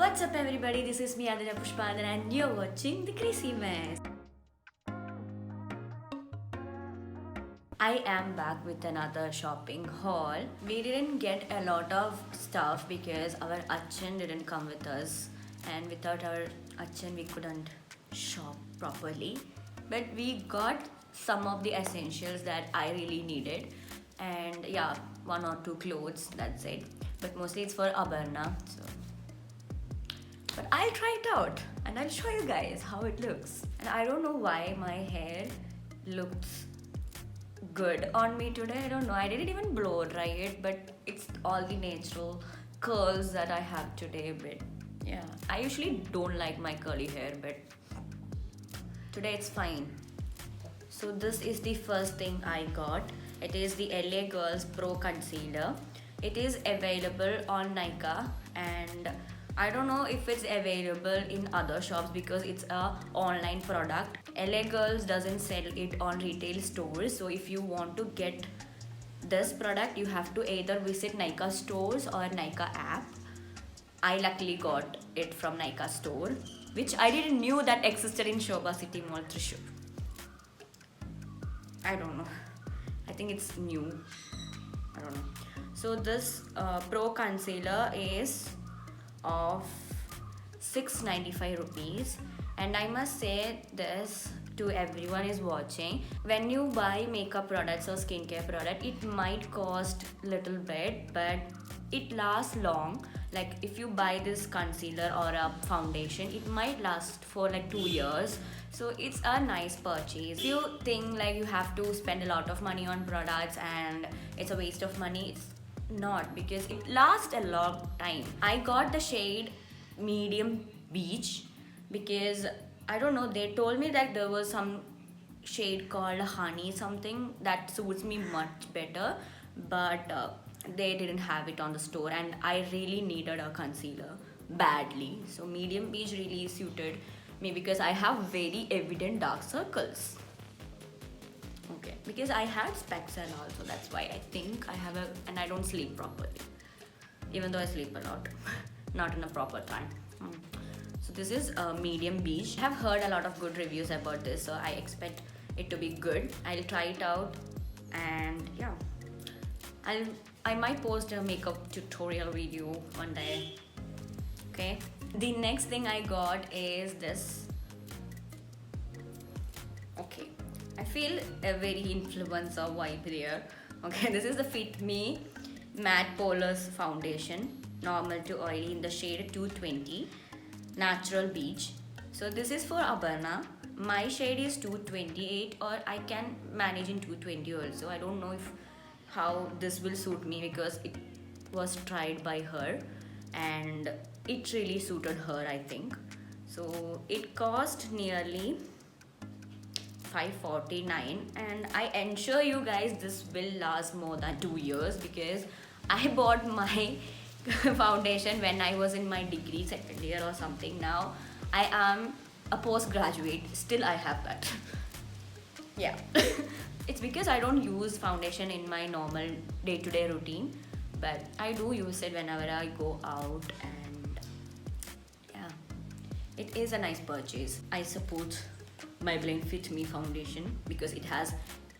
What's up everybody, this is me Aditya Pushpandan and you're watching The Crazy Mess. I am back with another shopping haul. We didn't get a lot of stuff because our Achan didn't come with us, and without our Achan we couldn't shop properly. But we got some of the essentials that I really needed, and yeah, one or two clothes, that's it. But mostly it's for Abarna, so but I'll try it out and I'll show you guys how it looks. And I don't know why my hair looks good on me today. I don't know. I didn't even blow dry it, but it's all the natural curls that I have today. But yeah, I usually don't like my curly hair, but today it's fine. So this is the first thing I got. It is the LA Girls Pro Concealer. It is available on Nykaa, and I don't know if it's available in other shops because it's a online product. LA Girls doesn't sell it on retail stores, so if you want to get this product you have to either visit Nykaa stores or Nykaa app. I luckily got it from Nykaa store, which I didn't knew that existed in Shobha City Mall, Thrissur. I don't know. I think it's new. I don't know. So this Pro Concealer is of 695 rupees, and I must say this to everyone is watching: when you buy makeup products or skincare product, it might cost little bit but it lasts long. Like if you buy this concealer or a foundation, it might last for like 2 years, so it's a nice purchase. If you think like you have to spend a lot of money on products and it's a waste of money, it's not, because it lasts a long time. I got the shade medium beige because I don't know, they told me that there was some shade called honey something that suits me much better, but they didn't have it on the store and I really needed a concealer badly. So medium beige really suited me because I have very evident dark circles. Okay, because I had specs and all, so that's why I think I have and I don't sleep properly, even though I sleep a lot. Not in a proper time. So this is a medium beige. I have heard a lot of good reviews about this, so I expect it to be good. I'll try it out, and yeah, I might post a makeup tutorial video one day. Okay, the next thing I got is this. Okay, I feel a very influencer vibe here. Okay, this is the Fit Me Matte Poreless Foundation, normal to oily, in the shade 220, natural beige. So this is for Abarna. My shade is 228, or I can manage in 220 also. I don't know if how this will suit me because it was tried by her and it really suited her, I think. So it cost nearly 549, and I ensure you guys this will last more than 2 years because I bought my foundation when I was in my degree second year or something. Now I am a postgraduate, still I have that. Yeah. It's because I don't use foundation in my normal day-to-day routine, but I do use it whenever I go out, and yeah, it is a nice purchase. I support Maybelline Fit Me foundation because it has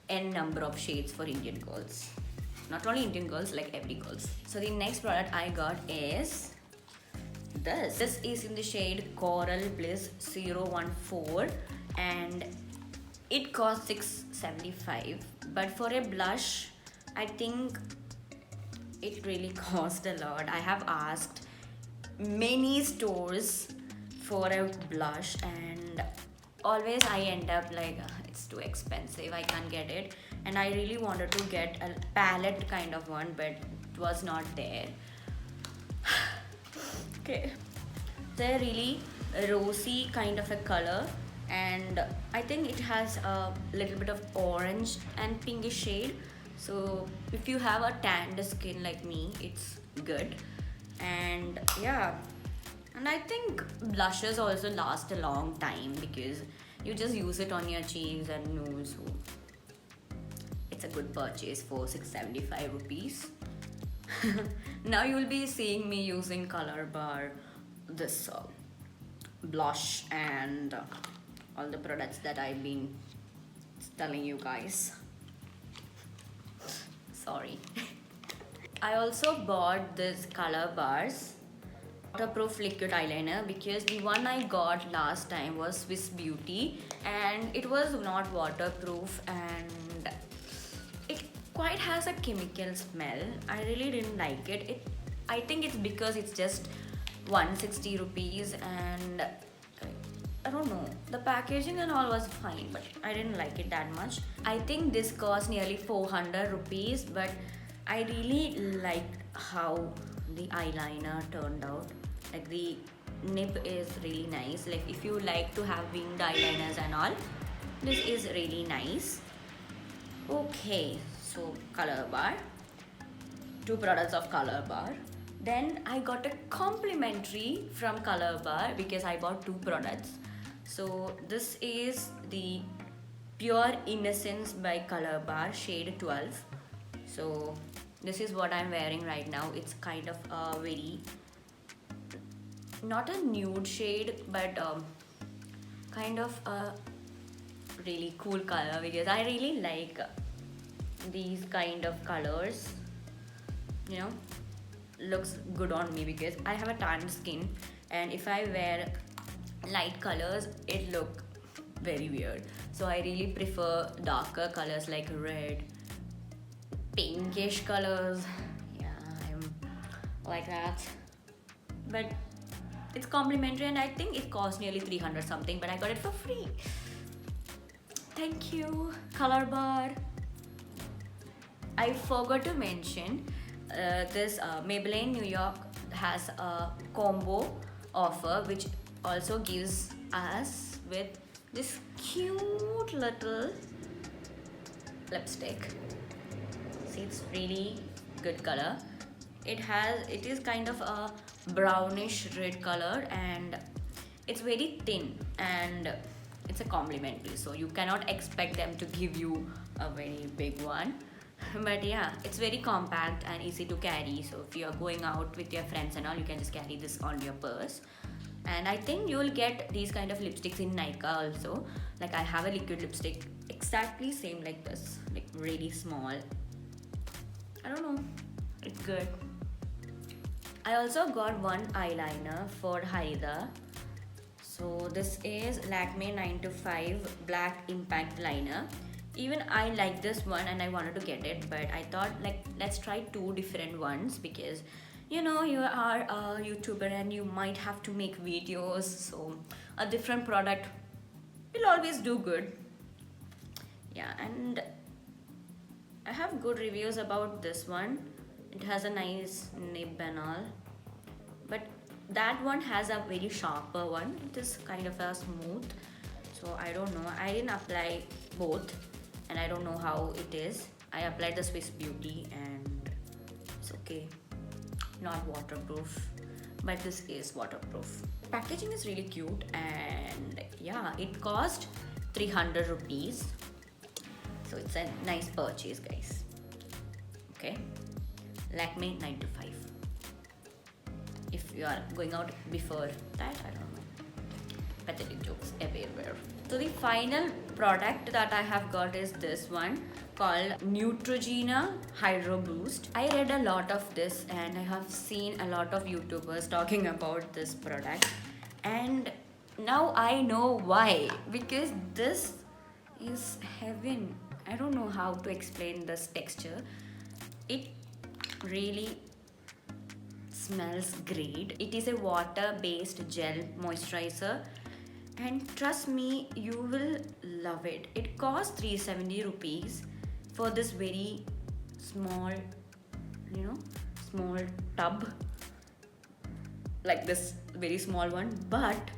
n number of shades for Indian girls. Not only Indian girls, like every girls. So the next product I got is this. This is in the shade Coral Bliss 014, and it costs 675. But for a blush, I think it really cost a lot. I have asked many stores for a blush and always I end up like it's too expensive, I can't get it, and I really wanted to get a palette kind of one, but it was not there. Okay, they're really rosy kind of a color, and I think it has a little bit of orange and pinkish shade, so if you have a tanned skin like me, it's good. And yeah, and I think blushes also last a long time because you just use it on your cheeks and nose, so it's a good purchase for 675 rupees. Now you will be seeing me using Color Bar this blush and all the products that I've been telling you guys. Sorry. I also bought this color bars waterproof liquid eyeliner because the one I got last time was Swiss Beauty and it was not waterproof and it quite has a chemical smell. I really didn't like it. I think it's because it's just 160 rupees and I don't know, the packaging and all was fine, but I didn't like it that much. I think this cost nearly 400 rupees, but I really liked how the eyeliner turned out. Like the nib is really nice. Like if you like to have winged eyeliners and all, this is really nice. Okay, so color bar, two products of color bar. Then I got a complimentary from color bar because I bought two products. So this is the Pure Innocence by color bar shade 12. So this is what I'm wearing right now. It's kind of a very, not a nude shade, but kind of a really cool color because I really like these kind of colors, you know. Looks good on me because I have a tan skin, and if I wear light colors it look very weird. So I really prefer darker colors like red, pinkish colors. Yeah, I'm like that. But it's complimentary and I think it cost nearly 300 something, but I got it for free. Thank you, color bar. I forgot to mention this Maybelline New York has a combo offer which also gives us with this cute little lipstick. See, it's really good color. It is kind of a brownish red color and it's very thin and it's a complimentary, so you cannot expect them to give you a very big one. But yeah, it's very compact and easy to carry, so if you are going out with your friends and all, you can just carry this on your purse. And I think you will get these kind of lipsticks in Nykaa also. Like I have a liquid lipstick exactly same like this, like really small. I don't know, it's good. I also got one eyeliner for Haida. So this is Lakme 9 to 5 Black Impact Liner. Even I like this one and I wanted to get it, but I thought like let's try two different ones because you know you are a YouTuber and you might have to make videos, so a different product will always do good. Yeah, and I have good reviews about this one. It has a nice nib and all, but that one has a very sharper one. It is kind of a smooth, so I don't know, I didn't apply both and I don't know how it is. I applied the Swiss Beauty and it's okay, not waterproof, but this is waterproof. Packaging is really cute and yeah, it cost 300 rupees, so it's a nice purchase, guys. Okay, Lakme 9 to 5. If you are going out before that, I don't know, pathetic jokes everywhere. So the final product that I have got is this one called Neutrogena Hydro Boost. I read a lot of this and I have seen a lot of YouTubers talking about this product, and now I know why, because this is heaven. I don't know how to explain this texture. It really smells great. It is a water-based gel moisturizer and trust me, you will love it. It costs 370 rupees for this very small, you know, small tub, like this very small one, but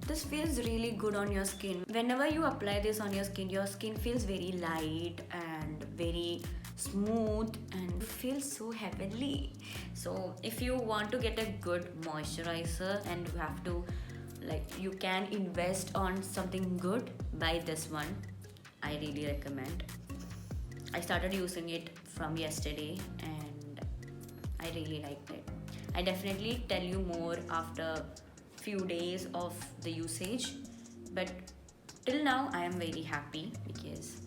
this feels really good on your skin. Whenever you apply this on your skin feels very light and very smooth and feels so heavenly. So if you want to get a good moisturizer and you have to, like, you can invest on something good, buy this one. I really recommend. I started using it from yesterday and I really liked it. I definitely tell you more after few days of the usage, but till now I am very happy because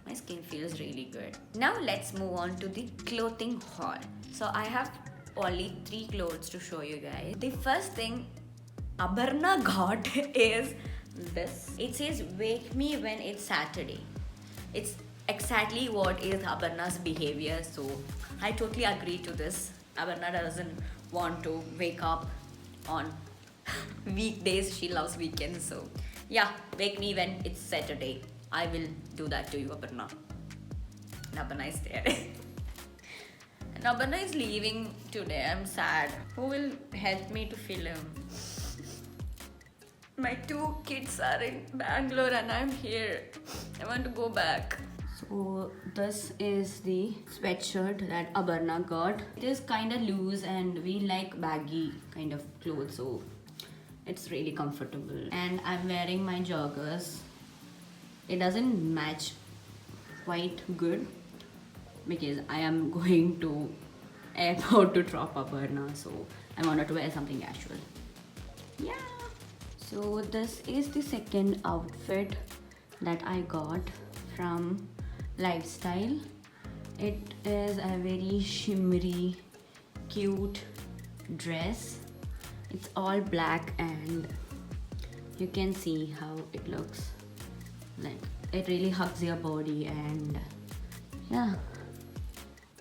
my skin feels really good. Now let's move on to the clothing haul. So I have only 3 clothes to show you guys. The first thing Abarna got is this. It says wake me when it's Saturday. It's exactly what is Abarna's behavior, so I totally agree to this. Abarna doesn't want to wake up on weekdays, she loves weekends, so yeah, wake me when it's Saturday. I will do that to you, Aparna. And Aparna is there. And Aparna is leaving today. I'm sad. Who will help me to film? My 2 kids are in Bangalore and I'm here. I want to go back. So this is the sweatshirt that Abarna got. It is kind of loose and we like baggy kind of clothes, so it's really comfortable. And I'm wearing my joggers. It doesn't match quite good because I am going to airport to drop Abarna, so I wanted to wear something casual. Yeah. So this is the second outfit that I got from Lifestyle. It is a very shimmery, cute dress. It's all black and you can see how it looks. Like it really hugs your body and yeah,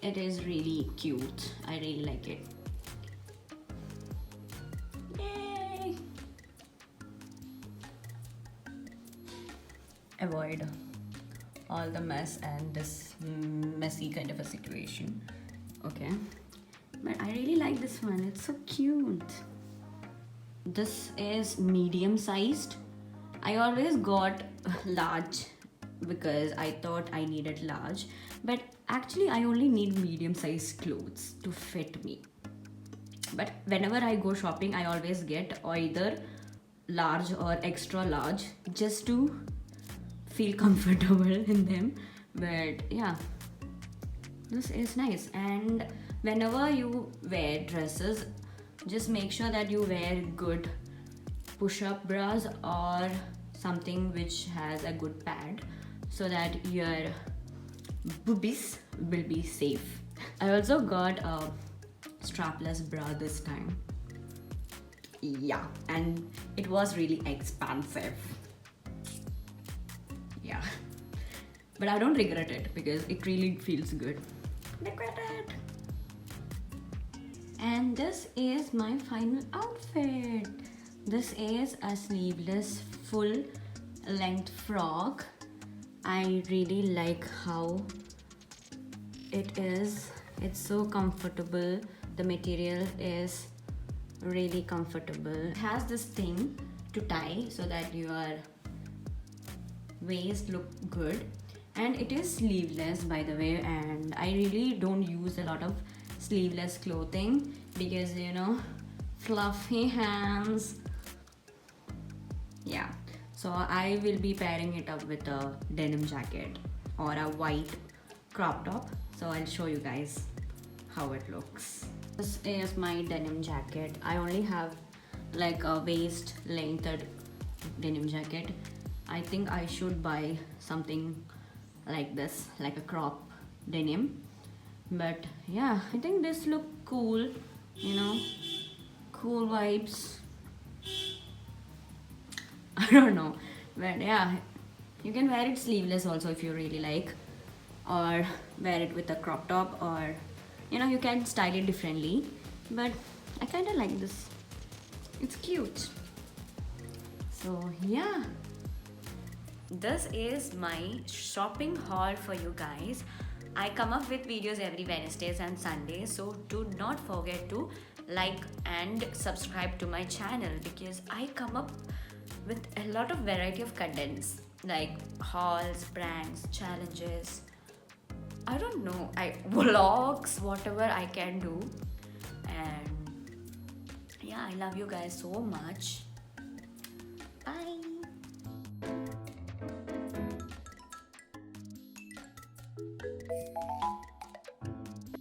it is really cute. I really like it. Yay! Avoid all the mess and this messy kind of a situation. Okay, but I really like this one. It's so cute. This is medium sized. I always got large because I thought I needed large, but actually I only need medium sized clothes to fit me. But whenever I go shopping, I always get either large or extra large just to feel comfortable in them. But yeah, this is nice. And whenever you wear dresses, just make sure that you wear good push-up bras or something which has a good pad so that your boobies will be safe. I also got a strapless bra this time. Yeah, and it was really expensive. Yeah, but I don't regret it because it really feels good. Regret it. And this is my final outfit. This is a sleeveless full length frock. I really like how it is. It's so comfortable. The material is really comfortable. It has this thing to tie so that your waist look good, and it is sleeveless by the way, and I really don't use a lot of sleeveless clothing because you know, fluffy hands. Yeah, so I will be pairing it up with a denim jacket or a white crop top, so I'll show you guys how it looks. This is my denim jacket. I only have like a waist lengthed denim jacket. I think I should buy something like this, like a crop denim. But yeah, I think this look cool, you know, cool vibes. I don't know, but yeah, you can wear it sleeveless also if you really like, or wear it with a crop top, or you know, you can style it differently. But I kind of like this. It's cute. So yeah, this is my shopping haul for you guys. I come up with videos every Wednesdays and Sundays, so do not forget to like and subscribe to my channel because I come up with a lot of variety of contents like hauls, pranks, challenges. I don't know, vlogs, whatever I can do. And yeah, I love you guys so much. Bye.